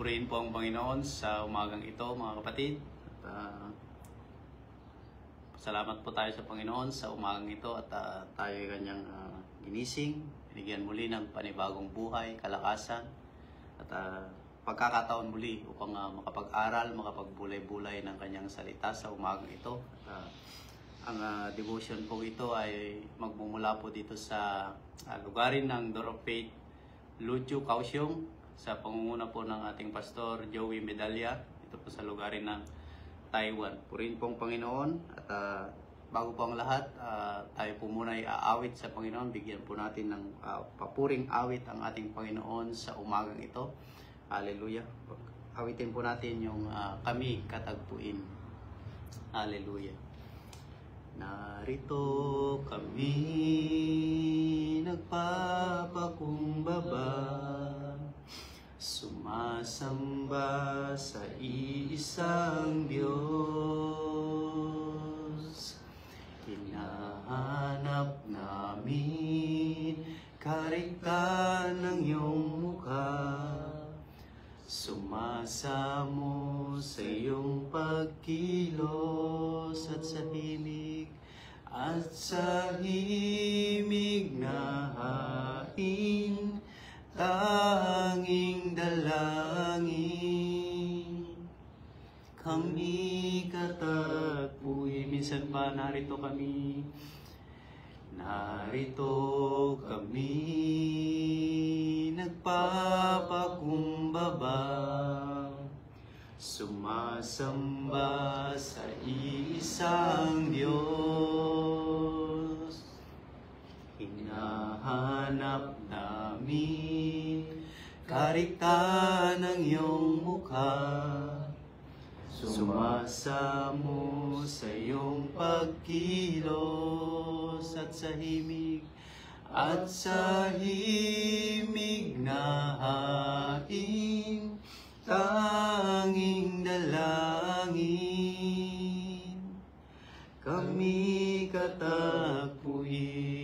Purihin po ang Panginoon sa umagang ito, mga kapatid. At, salamat po tayo sa Panginoon sa umagang ito at tayo ay kanyang ginising. Binigyan muli ng panibagong buhay, kalakasan at pagkakataon muli upang makapag-aral, makapagbulay-bulay ng kanyang salita sa umagang ito. At, ang devotion po ito ay magmumula po dito sa lugarin ng Door of Faith, Lucio Kaohsiung, sa pangunguna po ng ating pastor Joey Medalla. Ito po sa lugarin ng Taiwan. Purihin po ang Panginoon at bago po ang lahat, tayo po muna ay aawit sa Panginoon. Bigyan po natin ng papuring awit ang ating Panginoon sa umagang ito. Hallelujah. Awitin po natin yung kami katagpuin. Hallelujah. Narito kami nagpapakumbaba, sumasamba sa iisang Diyos. Hinahanap namin karigtan ng iyong mukha, sumasamo sa iyong pagkilos at sa himig na hain, tanging dalangin. Kami katagpuin. Minsan pa narito kami nagpapakumbaba, sumasamba sa isang Diyos. Hinahanap namin karigtan ng iyong mukha, sumasamo sa iyong pagkilos at sa himig na hain, tanging dalangin. Kami katagpuin.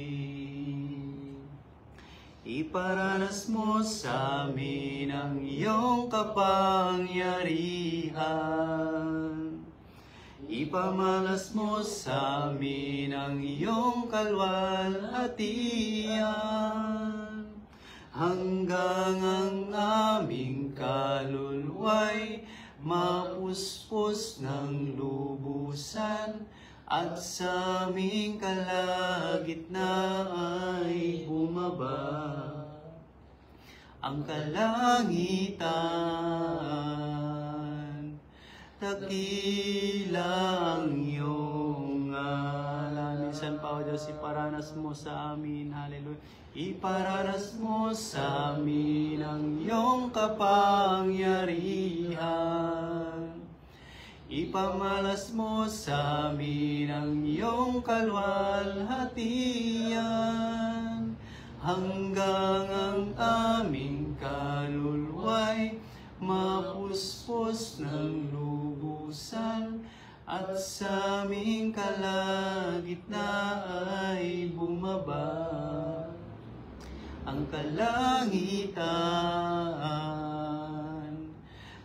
Iparanas mo sa amin ang iyong kapangyarihan. Ipamalas mo sa amin ang iyong kalwalhatian. Hanggang ang aming kaluluwa'y mapuspos ng lubusan, at sa aming kalagitnaan ay bumaba ang kalangitan. Dakila ang iyong ngalan. Minsan pa, O Diyos, iparanas mo sa amin. Hallelujah. Iparanas mo sa amin ang iyong kapangyarihan. Ipamalas mo sa amin ang iyong kalwalhatian. Hanggang ang aming kaluluwa'y mapuspos ng lubusan, at sa aming kalagitnaan ay bumaba ang kalangitan.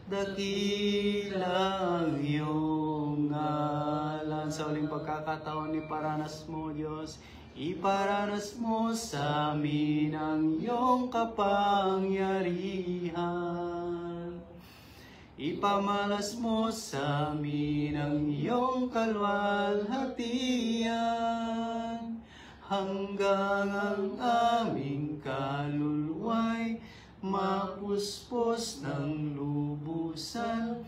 Dakila ang iyong ngalan. Sa uling pagkakataon, iparanas mo, Diyos, iparanas mo sa amin ang iyong kapangyarihan. Ipamalas mo sa amin ang iyong kalwalhatian. Hanggang ang aming kaluluwa'y mapuspos ng lubusan,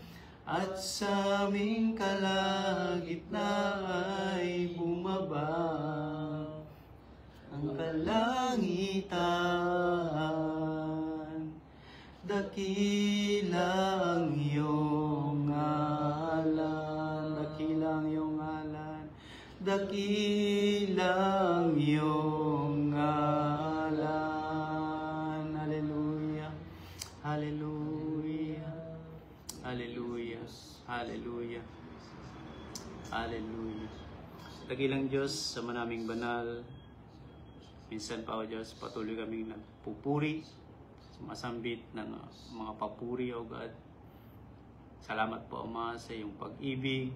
at sa aming kalagitnaan ay bumaba ang kalangitan. Dakila ang iyong ngalan, dakila ang iyong ngalan, dakila ang iyong ngalan. Hallelujah. Hallelujah. Hallelujah. Hallelujah. Dakilang Diyos, sa manaming banal, minsan pa, O Diyos, patuloy kaming nagpupuri sumasambit ng mga papuri, O God. Salamat po, Ama, sa iyong pag-ibig,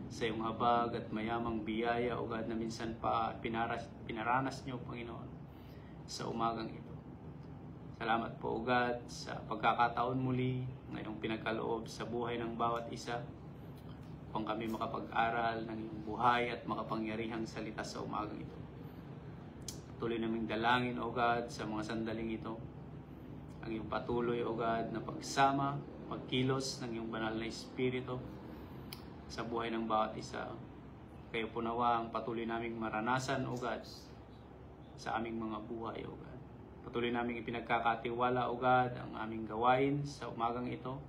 sa iyong habag at mayamang biyaya, O God, na minsan pa pinaranas niyo, Panginoon, sa umagang ito. Salamat po, O God, sa pagkakataon muli ngayong pinagkaloob sa buhay ng bawat isa upang kami makapag-aral ng iyong buhay at makapangyarihang salita sa umagang ito. Patuloy naming dalangin, O God, sa mga sandaling ito, ang iyong patuloy, O God, na pagsama, pagkilos ng iyong banal na Espiritu sa buhay ng bawat isa. Kayo po nawa ang patuloy naming maranasan, O God, sa aming mga buhay, O God. Patuloy naming ipinagkakatiwala, O God, ang aming gawain sa umagang ito.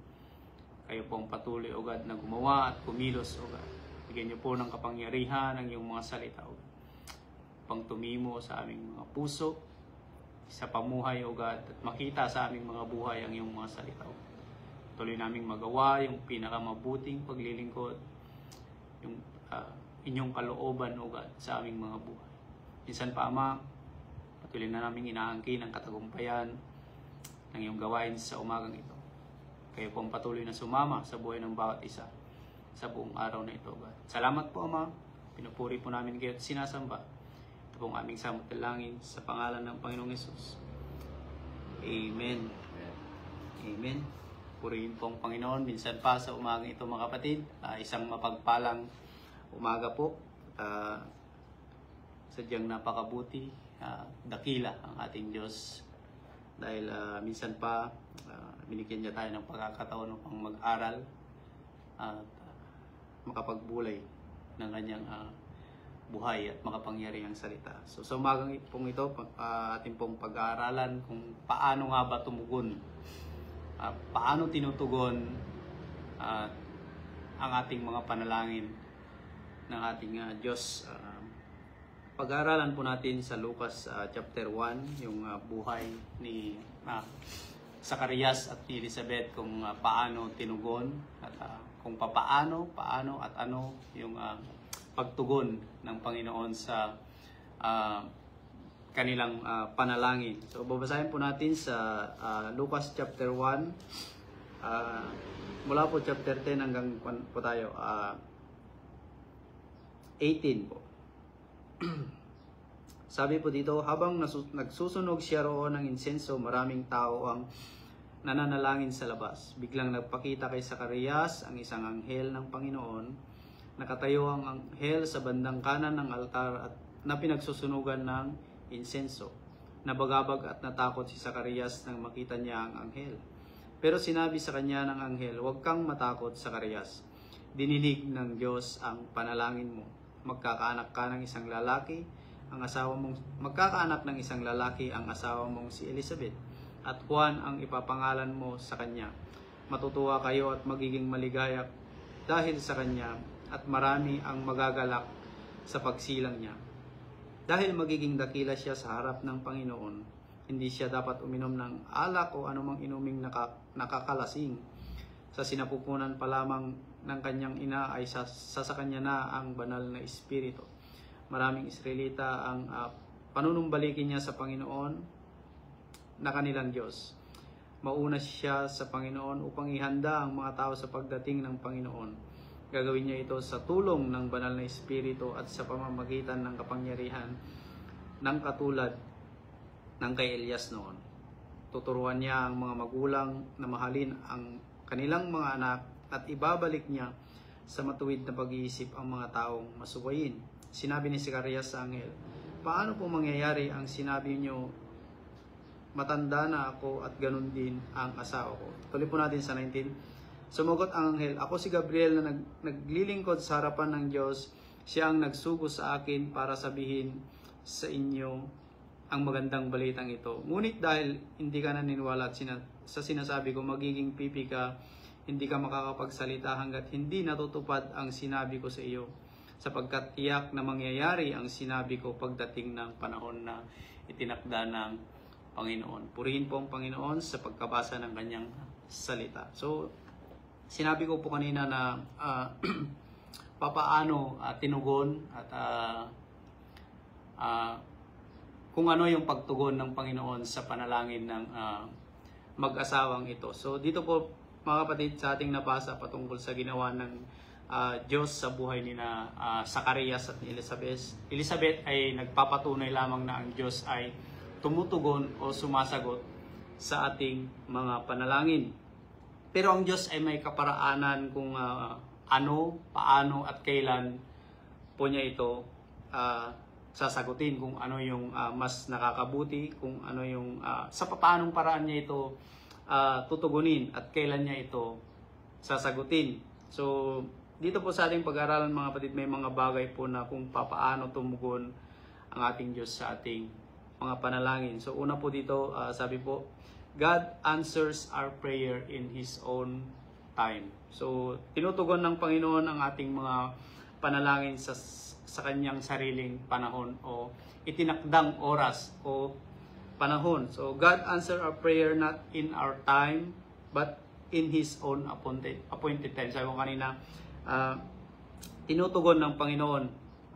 Kayo po ang patuloy, O God, na gumawa at kumilos, O God. Bigyan niyo po ng kapangyarihan ang iyong mga salita, O God, upang tumimo sa aming mga puso, sa pamuhay, O God, at makita sa aming mga buhay ang iyong mga salita, O God. Tuloy naming magawa yung pinakamabuting paglilingkod, yung inyong kalooban, O God, sa aming mga buhay. Minsan pa, Ama, patuloy na naming inaangkin ang katagumpayan ng iyong gawain sa umagang ito. Kayo po ang patuloy na sumama sa buhay ng bawat isa sa buong araw na ito, God. Salamat po, Ama. Pinupuri po namin kayo at sinasamba. Ito pong aming samot dalangin sa pangalan ng Panginoong Hesus. Amen. Amen. Purihin po ang Panginoon. Minsan pa sa umagang ito, mga kapatid, isang mapagpalang umaga po. Sadyang napakabuti, dakila ang ating Diyos. Dahil minsan pa, binigyan niya tayo ng pagkakataon upang mag-aral at makapagbulay ng kanyang buhay at makapangyarihang salita. So sa umagang pong ito, ating pong pag-aaralan kung paano nga ba tumugon, paano tinutugon ang ating mga panalangin ng ating Diyos. Pag-aaralan po natin sa Lucas chapter 1, yung buhay ni Zacarias at ni Elizabeth, kung paano tinugon at kung paano at ano yung pagtugon ng Panginoon sa kanilang panalangin. So babasahin po natin sa Lucas chapter 1, mula po chapter 10 hanggang po tayo 18 po. Sabi po dito, habang nagsusunog siya roon ng insenso, maraming tao ang nananalangin sa labas. Biglang nagpakita kay Zacarias ang isang anghel ng Panginoon. Nakatayo ang anghel sa bandang kanan ng altar at na pinagsusunugan ng insenso. Nabagabag at natakot si Zacarias nang makita niya ang anghel. Pero sinabi sa kanya ng anghel, "Huwag kang matakot, Zacarias. Dininig ng Diyos ang panalangin mo. Magkakaanak ng isang lalaki ang asawa mong si Elizabeth, at Juan ang ipapangalan mo sa kanya. Matutuwa kayo at magiging maligaya dahil sa kanya, at marami ang magagalak sa pagsilang niya. Dahil magiging dakila siya sa harap ng Panginoon, hindi siya dapat uminom ng alak o anumang inuming nakakalasing. Sa sinapupunan pa lamang ng kanyang ina ay sa kanya na ang banal na Espiritu. Maraming Israelita ang panunumbalikin niya sa Panginoon na kanilang Diyos. Mauna siya sa Panginoon upang ihanda ang mga tao sa pagdating ng Panginoon. Gagawin niya ito sa tulong ng banal na Espiritu at sa pamamagitan ng kapangyarihan ng katulad ng kay Elias noon. Tuturuan niya ang mga magulang na mahalin ang kanilang mga anak at ibabalik niya sa matuwid na pag-iisip ang mga taong masuwayin. Sinabi ni Zacarias sa anghel, "Paano po mangyayari ang sinabi niyo, matanda na ako at ganun din ang asawa ko?" Tuloy po natin sa 19. Sumagot ang anghel, "Ako si Gabriel na naglilingkod sa harapan ng Diyos. Siya ang nagsugo sa akin para sabihin sa inyo ang magandang balitang ito. Ngunit dahil hindi ka naniniwala at sa sinasabi ko, magiging pipi ka, hindi ka makakapagsalita hanggat hindi natutupad ang sinabi ko sa iyo. Sapagkat tiyak na mangyayari ang sinabi ko pagdating ng panahon na itinakda ng Panginoon." Purihin po ang Panginoon sa pagkabasa ng kanyang salita. So, sinabi ko po kanina na papaano tinugon at kung ano yung pagtugon ng Panginoon sa panalangin ng mag-asawang ito. So dito po mga kapatid sa ating nabasa patungkol sa ginawa ng Diyos sa buhay ni na Zacarias at ni Elizabeth. Elizabeth ay nagpapatunay lamang na ang Diyos ay tumutugon o sumasagot sa ating mga panalangin. Pero ang Diyos ay may kaparaanan kung ano, paano at kailan po niya ito sasagutin, kung ano yung mas nakakabuti, kung ano yung sa paanong paraan niya ito tutugunin at kailan niya ito sasagutin. So dito po sa ating pag-aralan mga kapatid, may mga bagay po na kung paano tumugon ang ating Diyos sa ating mga panalangin. So una po dito, sabi po, God answers our prayer in His own time. So tinutugon ng Panginoon ang ating mga panalangin sa kanyang sariling panahon o itinakdang oras o panahon. So God answer our prayer not in our time but in His own appointed time. Sabi ko kanina, tinutugon ng Panginoon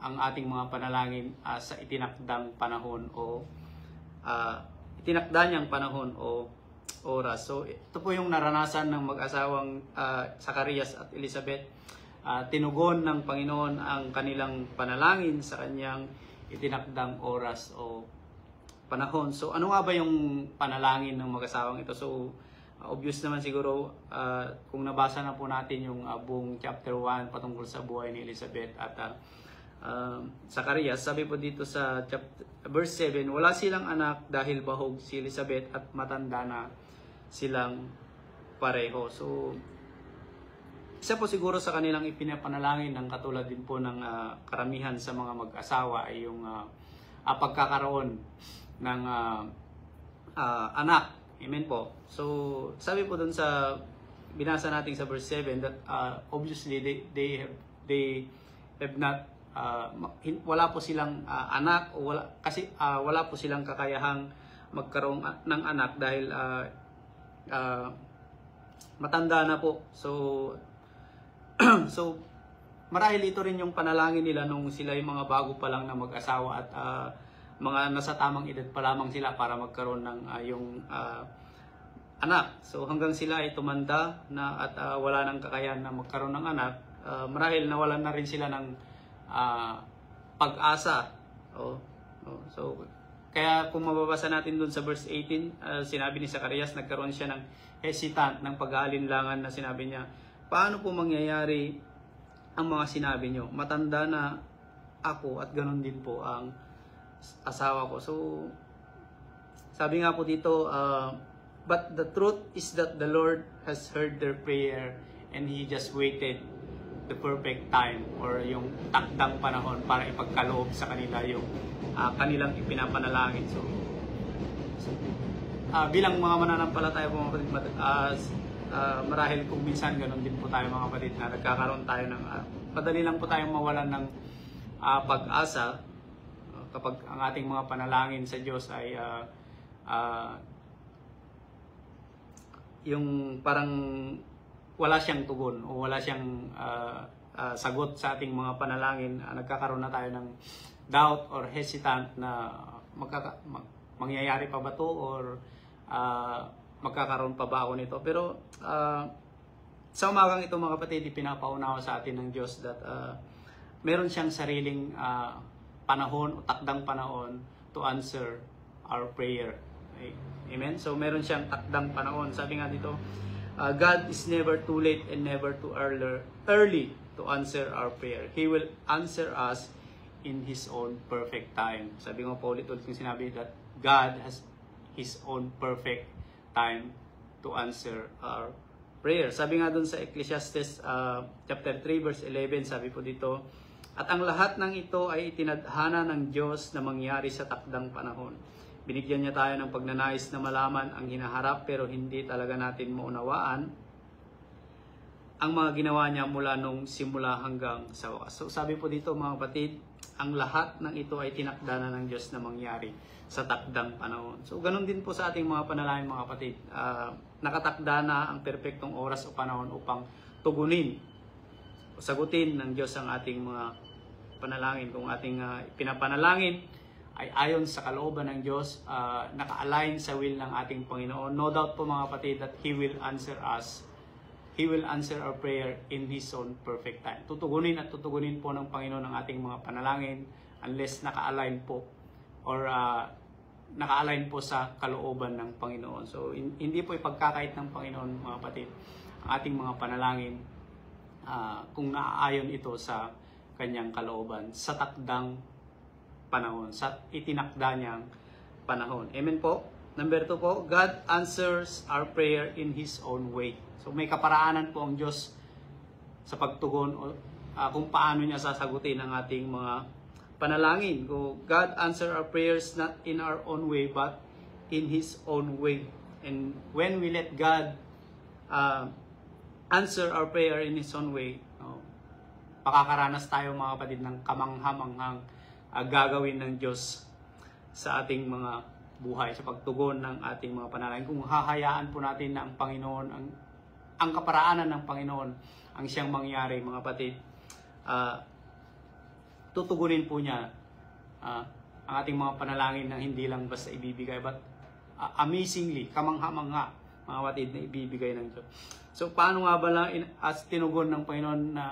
ang ating mga panalangin sa itinakdang panahon o itinakda niyang panahon o oras. So ito po yung naranasan ng mag-asawang Zacarias at Elizabeth. Tinugon ng Panginoon ang kanilang panalangin sa kanyang itinakdang oras o panahon. So ano nga ba yung panalangin ng mag-asawang ito? So obvious naman siguro kung nabasa na po natin yung buong chapter 1 patungkol sa buhay ni Elizabeth at Zacarias. Sabi po dito sa verse 7, wala silang anak dahil bahog si Elizabeth at matanda na silang pareho. So isa po siguro sa kanilang ipinapanalangin ng katulad din po ng karamihan sa mga mag-asawa ay yung pagkakaroon ng anak. Amen po. So sabi po dun sa binasa natin sa verse 7 that obviously they have not wala po silang anak o wala po silang kakayahang magkaroon ng anak dahil matanda na po. So marahil ito rin yung panalangin nila nung sila yung mga bago pa lang na mag-asawa at mga nasa tamang edad pa lamang sila para magkaroon ng yung anak. So hanggang sila ay tumanda na at wala nang kakayahan na magkaroon ng anak, marahil nawalan na rin sila ng pag-asa. So kaya kung mababasa natin dun sa verse 18, sinabi ni Zacarias, nagkaroon siya ng hesitant, ng pag-aalinlangan na sinabi niya, paano po mangyayari ang mga sinabi nyo? Matanda na ako at ganun din po ang asawa ko. So sabi nga po dito, but the truth is that the Lord has heard their prayer and He just waited the perfect time or yung takdang panahon para ipagkaloob sa kanila yung kanilang ipinapanalangin. So bilang mga mananampalataya po mga kapatid, marahil kung minsan ganun din po tayo mga kapatid na nagkakaroon tayo ng madali lang po tayong mawalan ng pag-asa kapag ang ating mga panalangin sa Diyos ay yung parang wala siyang tugon o wala siyang sagot sa ating mga panalangin. Nagkakaroon na tayo ng doubt or hesitant na mangyayari pa ba to or magkakaroon pa ba ako nito. Pero sa umagang ito mga kapatid, ipinapaunawa sa atin ng Diyos that meron siyang sariling panahon o takdang panahon to answer our prayer. Okay? Amen? So meron siyang takdang panahon. Sabi nga dito, God is never too late and never too early to answer our prayer. He will answer us in His own perfect time. Sabi nga po ulit-ulit yung sinabi that God has His own perfect time to answer our prayer. Sabi nga dun sa Ecclesiastes chapter 3 verse 11, sabi po dito, at ang lahat ng ito ay itinadhana ng Diyos na mangyari sa takdang panahon. Binigyan niya tayo ng pagnanais na malaman ang hinaharap pero hindi talaga natin maunawaan ang mga ginawa niya mula nung simula hanggang sa wakas. So sabi po dito mga kapatid, ang lahat ng ito ay tinakda na ng Diyos na mangyari sa takdang panahon. So ganun din po sa ating mga panalangin mga kapatid. Nakatakda na ang perpektong oras o panahon upang tugunin o sagutin ng Diyos ang ating mga panalangin. Kung ating pinapanalangin ay ayon sa kalooban ng Diyos, naka-align sa will ng ating Panginoon. No doubt po mga kapatid that He will answer us. He will answer our prayer in His own perfect time. Tutugunin at tutugunin po ng Panginoon ang ating mga panalangin unless naka-align po or naka-align po sa kalooban ng Panginoon. So hindi po ipagkakait ng Panginoon mga kapatid ang ating mga panalangin kung naaayon ito sa kanyang kalooban sa takdang panahon, sa itinakda niyang panahon. Amen po. Number 2 po, God answers our prayer in His own way. So may kaparaanan po ang Diyos sa pagtugon o kung paano niya sasagutin ang ating mga panalangin. God answer our prayers not in our own way but in His own way. And when we let God answer our prayer in His own way, makakaranas tayo mga kapatid ng kamanghamanghang gagawin ng Diyos sa ating mga buhay, sa pagtugon ng ating mga panalangin. Kung hahayaan po natin na ang Panginoon, ang kaparaanan ng Panginoon ang siyang mangyari mga kapatid, tutugunin po niya ang ating mga panalangin na hindi lang basta ibibigay but amazingly, kamangha-mangha mga kapatid na ibibigay ng Diyos. So paano nga ba lang as tinugon ng Panginoon na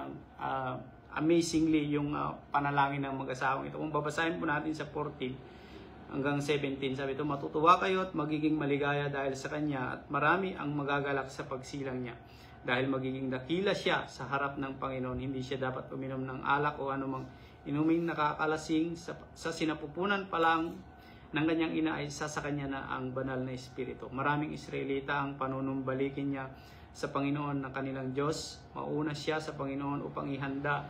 amazingly yung panalangin ng mag-asawang ito? Kung babasahin po natin sa 14 hanggang 17, sabi ito, matutuwa kayo at magiging maligaya dahil sa Kanya at marami ang magagalak sa pagsilang niya. Dahil magiging dakila siya sa harap ng Panginoon, hindi siya dapat uminom ng alak o anumang inuming nakakalasing. Sa sinapupunan pa lang ng kanyang ina ay sa kanya na ang banal na Espiritu. Maraming Israelita ang panunumbalikin niya sa Panginoon ng kanilang Diyos. Mauna siya sa Panginoon upang ihanda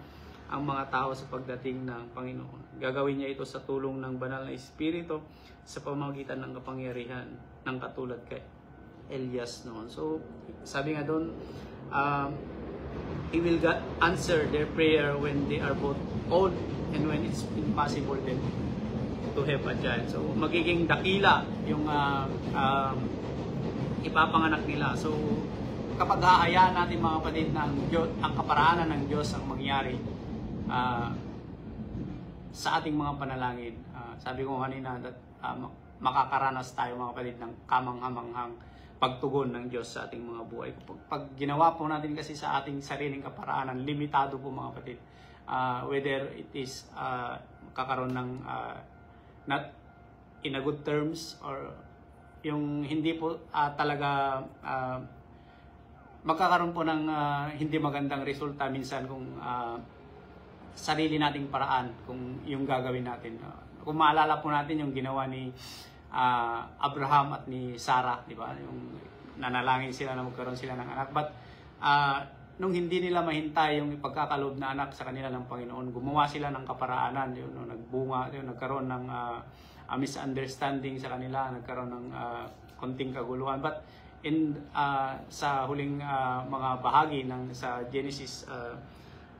ang mga tao sa pagdating ng Panginoon. Gagawin niya ito sa tulong ng banal na Espiritu sa pamamagitan ng kapangyarihan ng katulad kay Elias noon. So, sabi nga doon, He will answer their prayer when they are both old and when it's impossible then to have a child. So, magiging dakila yung ipapanganak nila. So, kapag hahayaan natin mga kapatid na ang kaparaanan ng Diyos ang mangyari sa ating mga panalangin, sabi ko kanina that makakaranas tayo mga kapatid ng kamanghamanghang pagtugon ng Diyos sa ating mga buhay. Pag ginawa po natin kasi sa ating sariling kaparaanan, limitado po mga kapatid. Whether it is kakaroon ng not in a good terms or yung hindi po talaga magkakaroon po ng hindi magandang resulta minsan kung sarili nating paraan kung yung gagawin natin. Kung maalala po natin yung ginawa ni Abraham at ni Sarah, di ba? Yung nanalangin sila na magkaroon sila ng anak. But nung hindi nila mahintay yung ipagkakaloob na anak sa kanila ng Panginoon, gumawa sila ng kaparaanan, yun, nagbunga, yun, nagkaroon ng misunderstanding sa kanila, nagkaroon ng konting kaguluhan. But sa huling mga bahagi ng sa Genesis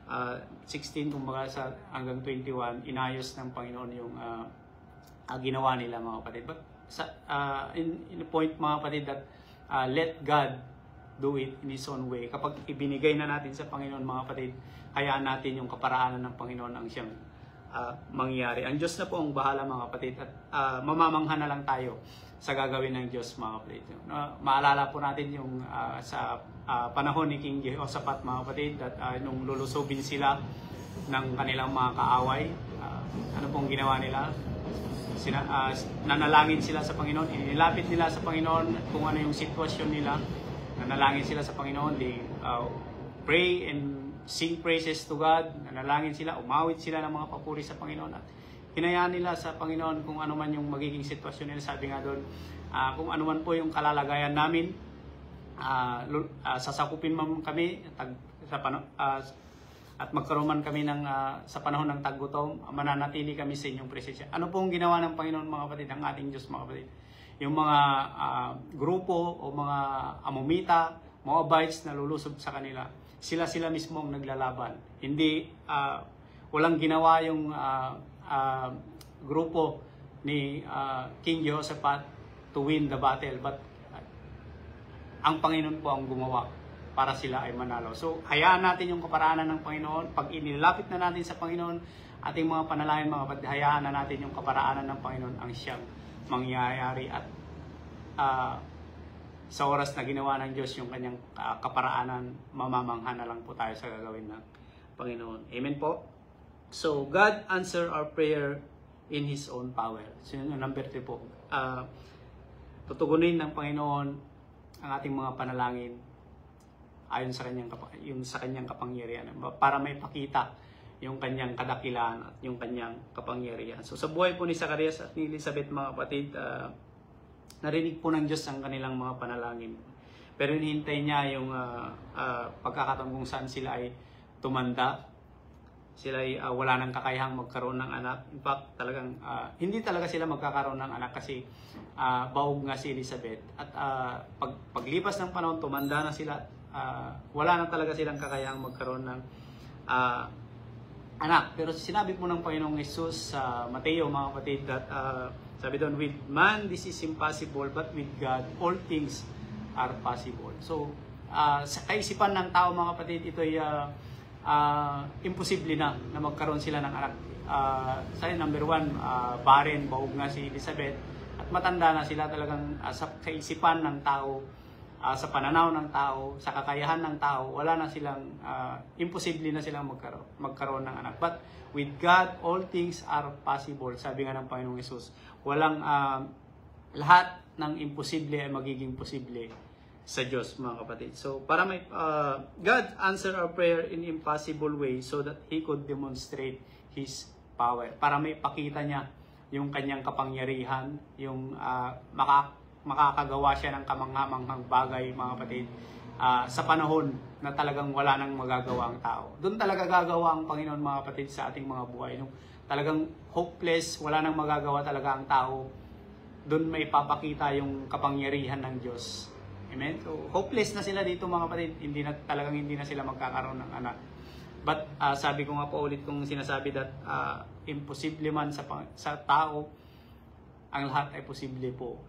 16 kumbaga sa hanggang 21, inayos ng Panginoon yung ginawa nila mga kapatid. But in the point mga kapatid that let God do it in His own way. Kapag ibinigay na natin sa Panginoon mga kapatid, hayaan natin yung kaparaanan ng Panginoon ang siyang mangyari. Ang Diyos na po ang bahala mga kapatid at mamamangha na lang tayo sa gagawin ng Diyos mga kapatid. Maalala po natin yung sa panahon ni King Jehoshaphat mga kapatid at nung lulusubin sila ng kanilang mga kaaway, ano pong ginawa nila? Nanalangin sila sa Panginoon, inilapit nila sa Panginoon kung ano yung sitwasyon nila, nanalangin sila sa Panginoon, they pray and sing praises to God, nanalangin sila, umawit sila ng mga papuri sa Panginoon at hinayaan nila sa Panginoon kung ano man yung magiging sitwasyon nila. Sabi nga doon, kung ano man po yung kalalagayan namin, sasakupin man kami at magkaroon man kami sa panahon ng taggutom, mananatili kami sa inyong presensya. Ano pong ginawa ng Panginoon mga kapatid, ang ating Diyos mga kapatid? Yung mga grupo o mga Amomita, Moabites na lulusob sa kanila, sila mismo ang naglalaban. Hindi, walang ginawa yung grupo ni King Jehoshaphat to win the battle, but ang Panginoon po ang gumawa para sila ay manalo. So, hayaan natin yung kaparaanan ng Panginoon. Pag inilapit na natin sa Panginoon, ating mga panalangin, mga kapatid, hayaan na natin yung kaparaanan ng Panginoon ang siyang mangyayari at sa oras na ginawa ng Diyos yung kanyang kaparaanan, mamamangha na lang po tayo sa gagawin ng Panginoon. Amen po? So, God answer our prayer in His own power. So, yun yung number 3 po. Tutugunin ng Panginoon ang ating mga panalangin ayon sa kanyang kapangyarihan para may pakita yung kanyang kadakilaan at yung kanyang kapangyarihan. So, sa buhay po ni Zacarias at ni Elizabeth, mga kapatid, narinig po ng Diyos ang kanilang mga panalangin. Pero hinihintay niya yung pagkakataon kung saan sila ay tumanda. Sila ay wala nang kakayahang magkaroon ng anak. In fact, talagang hindi talaga sila magkakaroon ng anak kasi baog nga si Elizabeth. At paglipas ng panahon, tumanda na sila. Wala na talaga silang kakayahang magkaroon ng anak. Pero sinabi po ng Panginoong Jesus sa Mateo, mga kapatid, that sabi doon, with man this is impossible, but with God all things are possible. So, sa kaisipan ng tao, mga kapatid, ito ay imposible na magkaroon sila ng anak. Number 1, barren, baog nga si Elizabeth, at matanda na sila talagang sa kaisipan ng tao, sa pananaw ng tao, sa kakayahan ng tao, wala na silang, imposible na silang magkaroon ng anak. But with God, all things are possible. Sabi nga ng Panginoong Jesus, walang lahat ng imposible ay magiging posible sa Diyos, mga kapatid. So, para may God answer our prayer in impossible way so that He could demonstrate His power. Para may pakita niya yung kanyang kapangyarihan, yung makakagawa siya ng kamanghamanghang bagay, mga kapatid, sa panahon na talagang wala nang magagawa ang tao. Doon talaga gagawa ang Panginoon, mga kapatid, sa ating mga buhay. Nung talagang hopeless, wala nang magagawa talaga ang tao, doon may papakita yung kapangyarihan ng Diyos. Amen? So, hopeless na sila dito, mga kapatid. Hindi na sila magkakaroon ng anak. But sabi ko nga po ulit kung sinasabi that imposible man sa tao, ang lahat ay posible po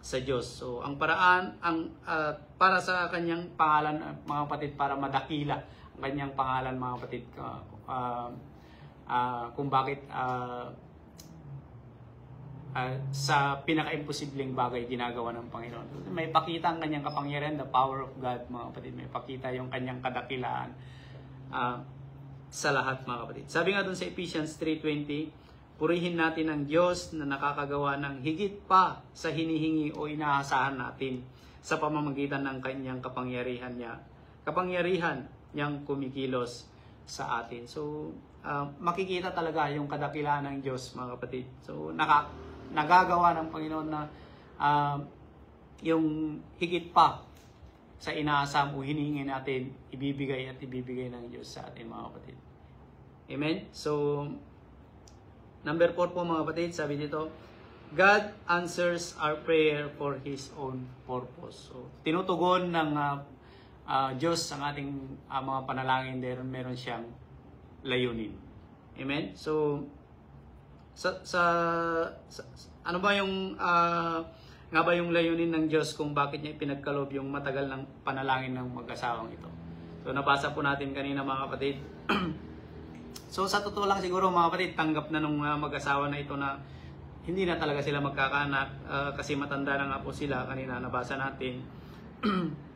sa Diyos. So, ang paraan, para sa kanyang pangalan, mga kapatid, para madakila ang kanyang pangalan, mga kapatid, kung bakit sa pinaka-imposibleng bagay ginagawa ng Panginoon. May pakita ang kanyang kapangyarihan, the power of God, mga kapatid. May pakita yung kanyang kadakilaan sa lahat, mga kapatid. Sabi nga dun sa Ephesians 3:20, purihin natin ang Diyos na nakakagawa ng higit pa sa hinihingi o inaasahan natin sa pamamagitan ng kanyang kapangyarihan niyang kumikilos sa atin. So, makikita talaga yung kadakilaan ng Diyos, mga kapatid. So, nagagawa ng Panginoon na yung higit pa sa inaasam o hinihingi natin, ibibigay ng Diyos sa atin, mga kapatid. Amen? So, number 4 po, mga kapatid, sabi dito, God answers our prayer for His own purpose. So, tinutugon ng Diyos ang ating mga panalangin dahil meron siyang layunin. Amen? So, ano ba yung nga ba yung layunin ng Diyos kung bakit niya ipinagkaloob yung matagal ng panalangin ng mag-asawang ito? So, nabasa po natin kanina, mga kapatid. So, sa totoo lang siguro, mga kapatid, tanggap na nung mag-asawa na ito na hindi na talaga sila magkakaanak kasi matanda na nga po sila, kanina nabasa natin.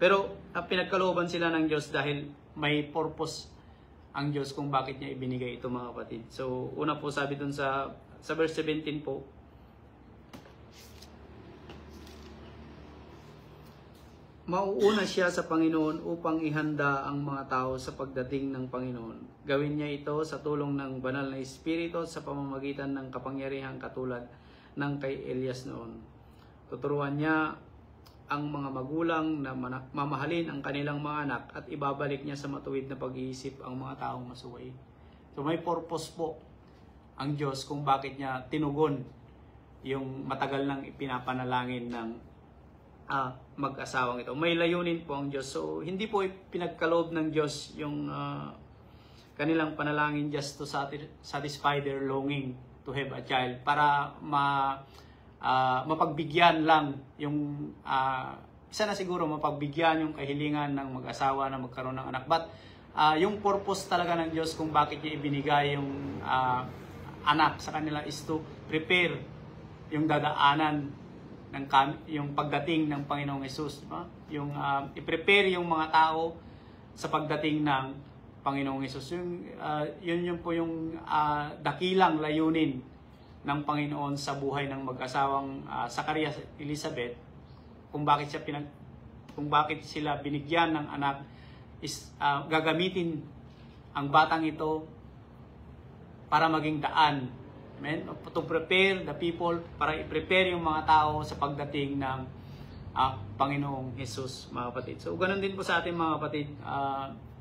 Pero pinagkalooban sila ng Diyos dahil may purpose ang Diyos kung bakit niya ibinigay ito, mga kapatid. So, una po sabi dun sa verse 17 po, mauuna siya sa Panginoon upang ihanda ang mga tao sa pagdating ng Panginoon. Gawin niya ito sa tulong ng banal na Espiritu sa pamamagitan ng kapangyarihang katulad ng kay Elias noon. Tuturuan niya ang mga magulang na mamahalin ang kanilang mga anak at ibabalik niya sa matuwid na pag-iisip ang mga taong masuway. So may purpose po ang Diyos kung bakit niya tinugon yung matagal nang ipinapanalangin ng mag-asawang ito. May layunin po ang Diyos. So, hindi po pinagkaloob ng Diyos yung kanilang panalangin just to satisfy their longing to have a child. Para mapagbigyan lang yung, isa na siguro, mapagbigyan yung kahilingan ng mag-asawa na magkaroon ng anak. But, yung purpose talaga ng Diyos kung bakit niya ibinigay yung anak sa kanila is to prepare yung dadaanan ng yung pagdating ng Panginoong Hesus, diba? Yung i-prepare yung mga tao sa pagdating ng Panginoong Hesus. Yun po yung dakilang layunin ng Panginoon sa buhay ng mag-asawang Zacarias at Elizabeth, kung bakit sila binigyan ng anak is gagamitin ang batang ito para maging daan. Amen? To prepare the people, para i-prepare yung mga tao sa pagdating ng Panginoong Jesus, mga kapatid. So, ganun din po sa ating mga kapatid.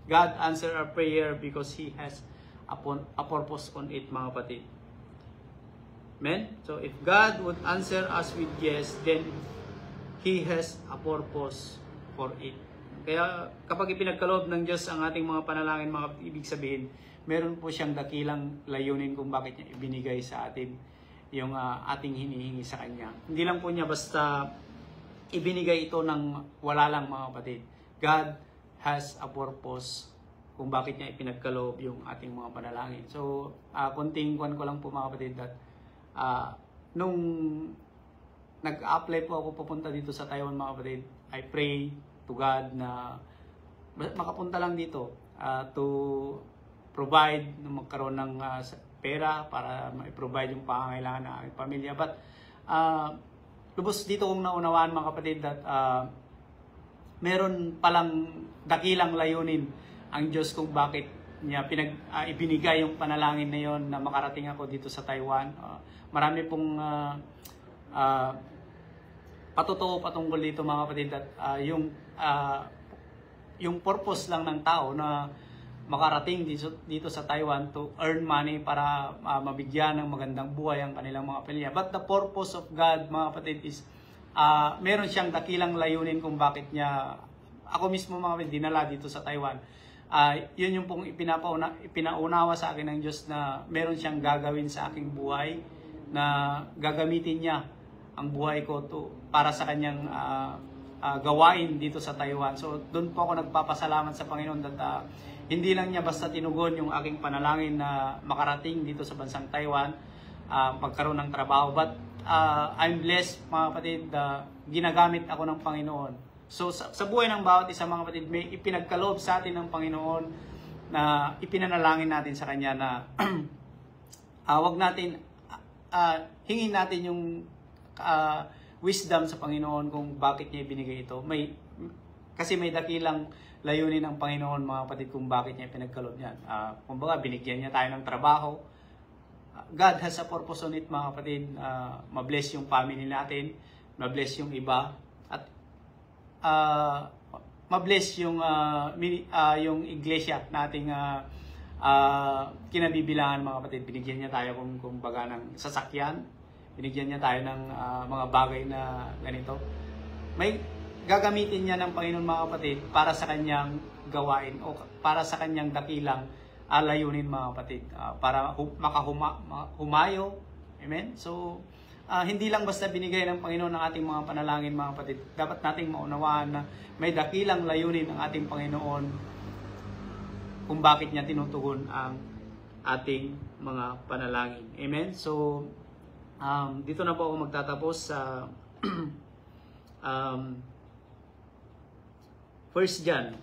God answer our prayer because He has a purpose on it, mga kapatid. Amen? So, if God would answer us with yes, then He has a purpose for it. Kaya kapag ipinagkaloob ng Diyos ang ating mga panalangin, mga ibig sabihin, meron po siyang dakilang layunin kung bakit niya ibinigay sa atin yung ating hinihingi sa Kanya. Hindi lang po niya basta ibinigay ito ng wala lang, mga kapatid. God has a purpose kung bakit niya ipinagkaloob yung ating mga panalangin. So, konting kwan ko lang po, mga kapatid, that nung nag-apply po ako papunta dito sa Taiwan, mga kapatid, I pray to God na makapunta lang dito to provide, na magkaroon ng pera para ma-provide yung pangangailangan ng aking pamilya. But lubos dito kong naunawaan, mga kapatid, that meron palang dakilang layunin ang Diyos kung bakit niya ibinigay yung panalangin na yon na makarating ako dito sa Taiwan. Marami pong patotoo patungkol dito, mga kapatid, that yung purpose lang ng tao na makarating dito sa Taiwan to earn money para mabigyan ng magandang buhay ang kanilang mga pamilya. But the purpose of God, mga kapatid, is meron siyang dakilang layunin kung bakit niya ako mismo, mga kapatid, dinala dito sa Taiwan. Yun yung pong ipinaunawa sa akin ng Diyos na meron siyang gagawin sa aking buhay, na gagamitin niya ang buhay ko para sa kanyang gawain dito sa Taiwan. So doon po ako nagpapasalamat sa Panginoon that hindi lang niya basta tinugon yung aking panalangin na makarating dito sa bansang Taiwan, magkaroon ng trabaho, but I'm blessed, mga kapatid, ginagamit ako ng Panginoon. So sa buhay ng bawat isa, mga kapatid, may ipinagkaloob sa atin ng Panginoon na ipinanalangin natin sa Kanya na wag natin hingin natin yung wisdom sa Panginoon kung bakit niya ibinigay ito. Kasi may dakilang layunin ng Panginoon, mga kapatid, kung bakit niya pinagkaloob niyan. Kumbaga, binigyan niya tayo ng trabaho. God has a purpose on it, mga kapatid. Ma-bless yung family natin, ma-bless yung iba, at ma-bless yung iglesia nating kinabibilangan, mga kapatid. Binigyan niya tayo kung baga ng sasakyan, binigyan niya tayo ng mga bagay na ganito. May gagamitin niya ng Panginoon, mga kapatid, para sa kanyang gawain o para sa kanyang dakilang layunin, mga kapatid, para humayo. Amen? So, hindi lang basta binigay ng Panginoon ng ating mga panalangin, mga kapatid. Dapat nating maunawaan na may dakilang layunin ng ating Panginoon kung bakit niya tinutugon ang ating mga panalangin. Amen? So, dito na po ako magtatapos sa 1 John.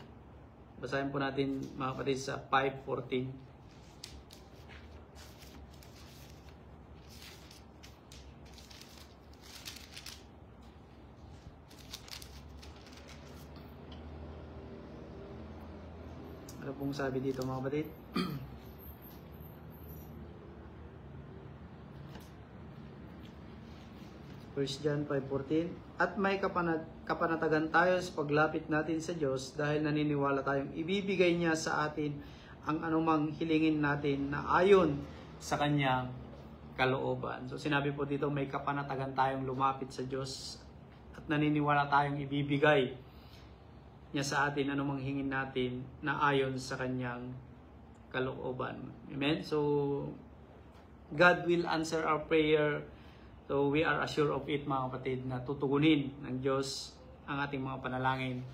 Basahin po natin, mga kapatid, sa 5:14. Ano pong sabi dito, mga kapatid? First John 5:14. At may kapanatagan tayo sa paglapit natin sa Diyos dahil naniniwala tayong ibibigay niya sa atin ang anumang hilingin natin na ayon sa kanyang kalooban. So sinabi po dito, may kapanatagan tayong lumapit sa Diyos at naniniwala tayong ibibigay niya sa atin anumang hingin natin na ayon sa kanyang kalooban. Amen? So God will answer our prayer. So we are assured of it, mga kapatid, na tutugunin ng Diyos ang ating mga panalangin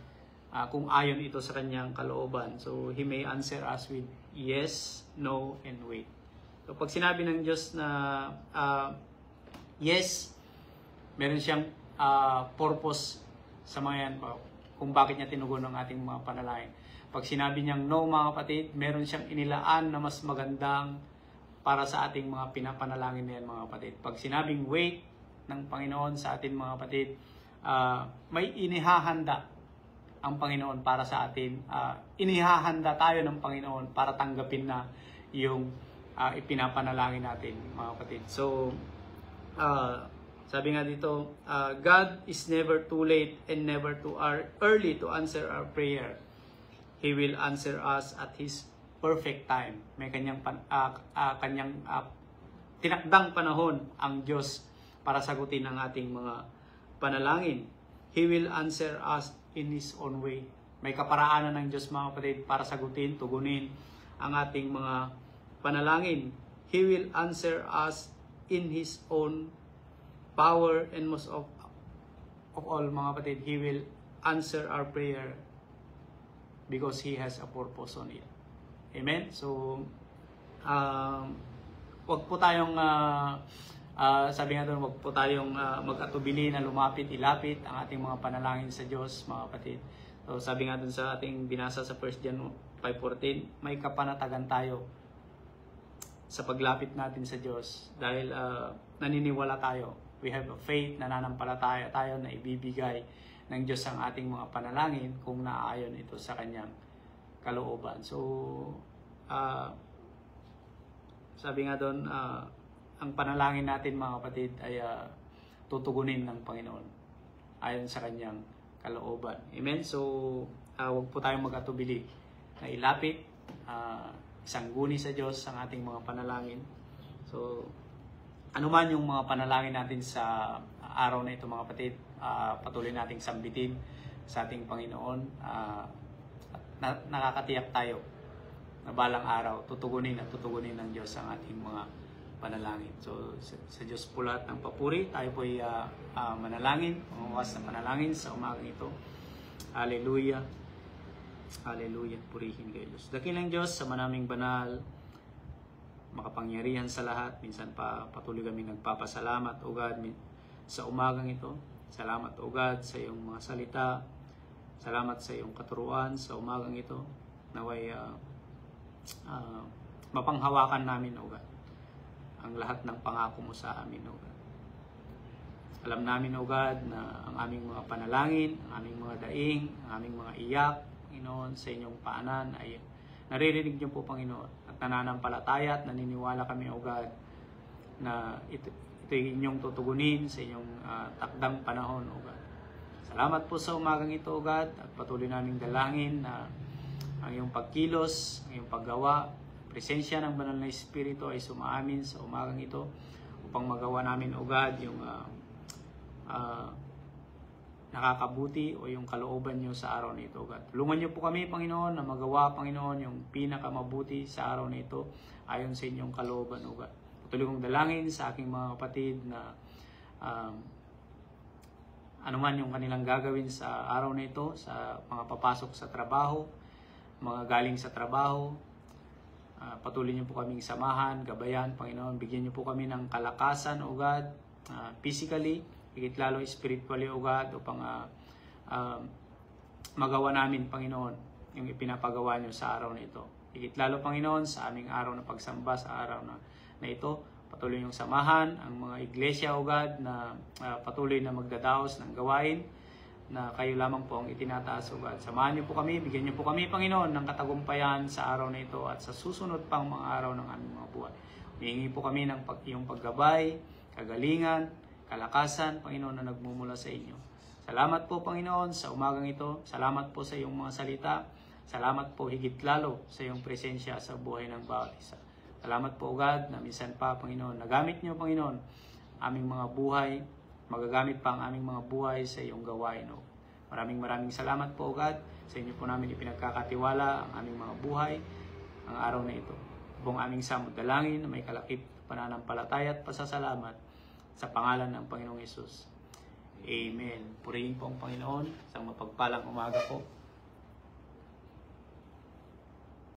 kung ayon ito sa kanyang kalooban. So, He may answer us with yes, no, and wait. So, pag sinabi ng Diyos na yes, meron siyang purpose sa mga yan, kung bakit niya tinugon ang ating mga panalangin. Pag sinabi niyang no, mga kapatid, meron siyang inilaan na mas magandang para sa ating mga pinapanalangin na yan, mga kapatid. Pag sinabing wait ng Panginoon sa ating mga kapatid, may inihahanda ang Panginoon para sa atin. Inihahanda tayo ng Panginoon para tanggapin na yung ipinapanalangin natin, mga kapatid. So, sabi nga dito, God is never too late and never too early to answer our prayer. He will answer us at His perfect time. May kanyang tinakdang panahon ang Diyos para sagutin ang ating mga panalangin. He will answer us in His own way. May kaparaanan ng Diyos, mga kapatid, para sagutin, tugunin ang ating mga panalangin. He will answer us in His own power, and most of all, mga kapatid, He will answer our prayer because He has a purpose on it. Amen? So, wag po tayong sabi nga doon, wag po tayong mag-atubili na ilapit ang ating mga panalangin sa Diyos, mga kapatid. So, sabi nga doon sa ating binasa sa 1 John 5:14, may kapanatagan tayo sa paglapit natin sa Diyos dahil naniniwala tayo. We have a faith na nanampalataya tayo na ibibigay ng Diyos ang ating mga panalangin kung naaayon ito sa kanyang kalooban. So, sabi nga doon, ang panalangin natin, mga kapatid, ay tutugunin ng Panginoon ayon sa kanyang kalooban. Amen? So, huwag po tayong mag-atubili na ilapit, isangguni sa Diyos ang ating mga panalangin. So, anuman yung mga panalangin natin sa araw na ito, mga kapatid, patuloy nating sambitin sa ating Panginoon. Nakakatiyak tayo na balang araw, tutugunin at tutugunin ng Diyos ang ating mga panalangin. So, sa Diyos po lahat ng papuri, tayo po ay manalangin, umawas na panalangin sa umagang ito. Hallelujah. Hallelujah. Purihin kayo, Diyos. Dakilang Diyos, sa manaming banal, makapangyarihan sa lahat. Minsan pa patuloy kami nagpapasalamat, O God, sa umagang ito. Salamat, O God, sa iyong mga salita. Salamat sa iyong katuruan sa umagang ito. Naway mapanghawakan namin, O God, ang lahat ng pangako mo sa amin, O God. Alam namin, O God, na ang aming mga panalangin, ang aming mga daing, ang aming mga iyak, Panginoon, sa inyong paanan ay naririnig niyo po, Panginoon, at nananampalataya at naniniwala kami, O God, na ito'y inyong tutugunin sa inyong takdang panahon, O God. Salamat po sa umagang ito, O God, at patuloy naming dalangin na ang iyong pagkilos, ang iyong paggawa, presensya ng Banal na Espiritu ay sumaamin sa umagang ito upang magawa namin, O God, yung nakakabuti o yung kalooban nyo sa araw na ito, O God. Tulungan nyo po kami, Panginoon, na magawa, Panginoon, yung pinakamabuti sa araw na ito ayon sa inyong kalooban, O God. Patuloy kong dalangin sa aking mga kapatid na anuman yung kanilang gagawin sa araw na ito, sa mga papasok sa trabaho, mga galing sa trabaho, patuloy niyo po kaming samahan, gabayan, Panginoon. Bigyan niyo po kami ng kalakasan, O God, physically, higit lalo spiritually, O God, upang magawa namin, Panginoon, yung ipinapagawa niyo sa araw na ito. Higit lalo, Panginoon, sa aming araw na pagsamba sa araw na ito, patuloy niyong samahan ang mga iglesia, O God, na patuloy na magdadaos ng gawain na kayo lamang po ang itinataas, O God. Samahan niyo po kami, bigyan niyo po kami, Panginoon, ng katagumpayan sa araw na ito at sa susunod pang mga araw ng aming mga buhay. Humingi po kami ng iyong paggabay, kagalingan, kalakasan, Panginoon, na nagmumula sa inyo. Salamat po, Panginoon, sa umagang ito. Salamat po sa iyong mga salita. Salamat po higit lalo sa iyong presensya sa buhay ng bawat isa. Salamat po, God, na minsan pa, Panginoon, nagamit niyo, Panginoon, aming mga buhay, magagamit pa ang aming mga buhay sa iyong gawain, O. Maraming salamat po, God. Sa inyo po namin ipinagkakatiwala ang aming mga buhay, ang araw na ito. Buong aming samod dalangin na may kalakip, pananampalataya at pasasalamat sa pangalan ng Panginoong Hesus. Amen. Purihin po ang Panginoon. Isang mapagpalang umaga po.